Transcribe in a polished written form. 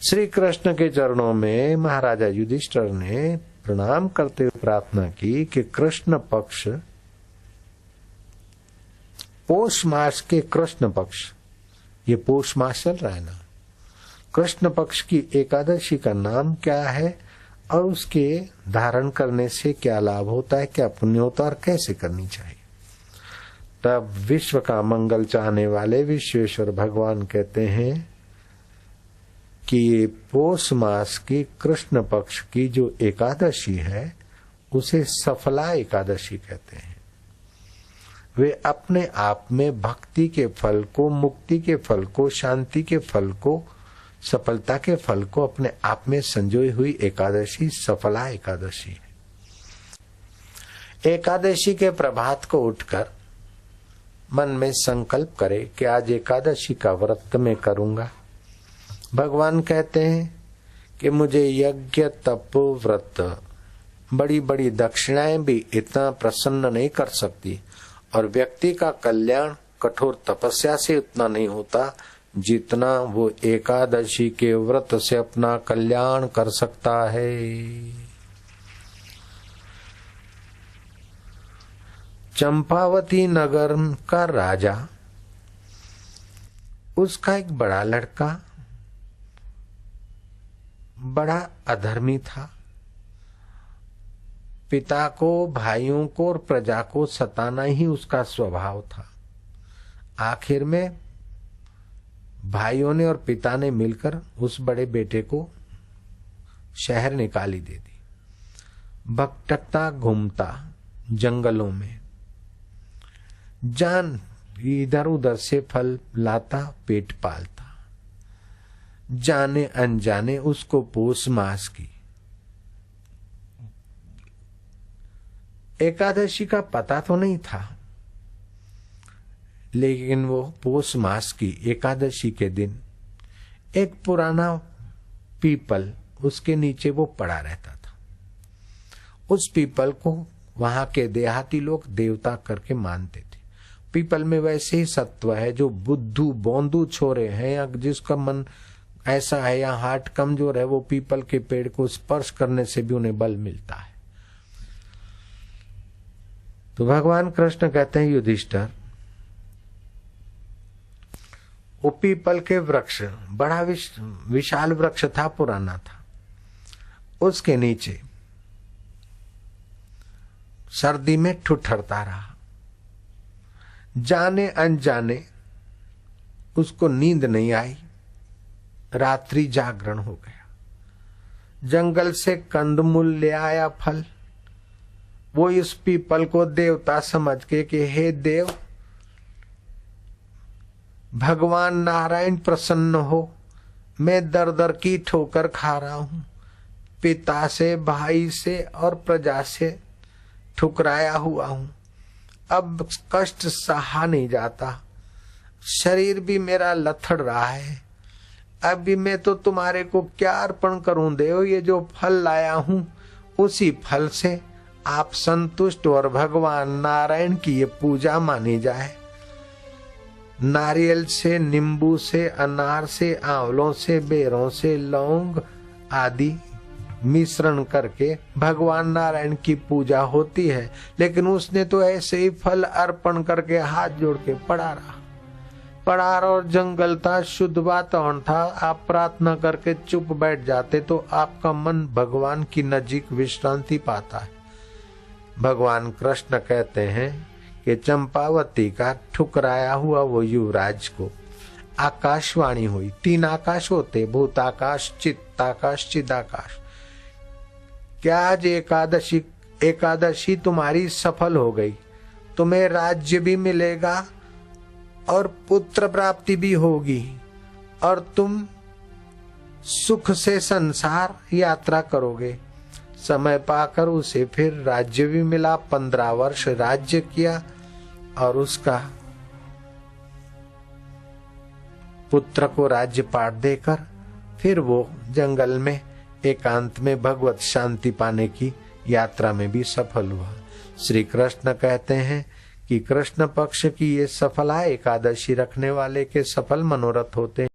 श्री कृष्ण के चरणों में महाराजा युधिष्ठिर ने प्रणाम करते हुए प्रार्थना की कि कृष्ण पक्ष, पौष मास के कृष्ण पक्ष, ये पौष मास चल रहा है ना, कृष्ण पक्ष की एकादशी का नाम क्या है और उसके धारण करने से क्या लाभ होता है, क्या पुण्य होता है और कैसे करनी चाहिए। तब विश्व का मंगल चाहने वाले विश्वेश्वर भगवान कहते हैं कि पौष मास की कृष्ण पक्ष की जो एकादशी है उसे सफला एकादशी कहते हैं। वे अपने आप में भक्ति के फल को, मुक्ति के फल को, शांति के फल को, सफलता के फल को अपने आप में संजोई हुई एकादशी सफला एकादशी है। एकादशी के प्रभात को उठकर मन में संकल्प करे कि आज एकादशी का व्रत मैं करूंगा। भगवान कहते हैं कि मुझे यज्ञ तप व्रत, बड़ी बड़ी दक्षिणाएं भी इतना प्रसन्न नहीं कर सकती और व्यक्ति का कल्याण कठोर तपस्या से उतना नहीं होता जितना वो एकादशी के व्रत से अपना कल्याण कर सकता है। चंपावती नगर का राजा, उसका एक बड़ा लड़का बड़ा अधर्मी था। पिता को, भाइयों को और प्रजा को सताना ही उसका स्वभाव था। आखिर में भाइयों ने और पिता ने मिलकर उस बड़े बेटे को शहर निकाली दे दी। भटकता घूमता जंगलों में, जान इधर उधर से फल लाता, पेट पालता। जाने अनजाने उसको पौष मास की एकादशी का पता तो नहीं था, लेकिन वो पौष मास की एकादशी के दिन एक पुराना पीपल, उसके नीचे वो पड़ा रहता था। उस पीपल को वहां के देहाती लोग देवता करके मानते थे। पीपल में वैसे ही सत्व है, जो बुद्धू बोंदू छोरे हैं या जिसका मन ऐसा है या हार्ट कमजोर है, वो पीपल के पेड़ को स्पर्श करने से भी उन्हें बल मिलता है। तो भगवान कृष्ण कहते हैं युधिष्ठिर, वो पीपल के वृक्ष, बड़ा विशाल वृक्ष था, पुराना था, उसके नीचे सर्दी में ठुठरता रहा। जाने अनजाने उसको नींद नहीं आई, रात्रि जागरण हो गया। जंगल से कंदमूल ले आया फल। वो इस पीपल को देवता समझ के कि हे देव, भगवान नारायण प्रसन्न हो, मैं दर दर की ठोकर खा रहा हूं, पिता से, भाई से और प्रजा से ठुकराया हुआ हूं, अब कष्ट सहा नहीं जाता, शरीर भी मेरा लथड़ रहा है, अभी मैं तो तुम्हारे को क्या अर्पण करूं देव। ये जो फल लाया हूं उसी फल से आप संतुष्ट और भगवान नारायण की ये पूजा मानी जाए। नारियल से, नींबू से, अनार से, आंवलों से, बेरों से, लौंग आदि मिश्रण करके भगवान नारायण की पूजा होती है। लेकिन उसने तो ऐसे ही फल अर्पण करके हाथ जोड़ के पड़ा रहा। पड़ार और जंगल था, शुद्ध वातावरण था। आप प्रार्थना करके चुप बैठ जाते तो आपका मन भगवान की नजीक विश्रांति पाता है। भगवान कृष्ण कहते हैं कि चंपावती का ठुकराया हुआ वो युवराज को आकाशवाणी हुई। 3 आकाश होते, भूताकाश, चित्ताकाश, चिदाकाश। क्या आज एकादशी तुम्हारी सफल हो गई, तुम्हें राज्य भी मिलेगा और पुत्र प्राप्ति भी होगी और तुम सुख से संसार यात्रा करोगे। समय पाकर उसे फिर राज्य भी मिला, 15 वर्ष राज्य किया और उसका पुत्र को राज्य पाठ देकर फिर वो जंगल में एकांत में भगवत शांति पाने की यात्रा में भी सफल हुआ। श्री कृष्ण कहते हैं कि कृष्ण पक्ष की ये सफला एकादशी रखने वाले के सफल मनोरथ होते हैं।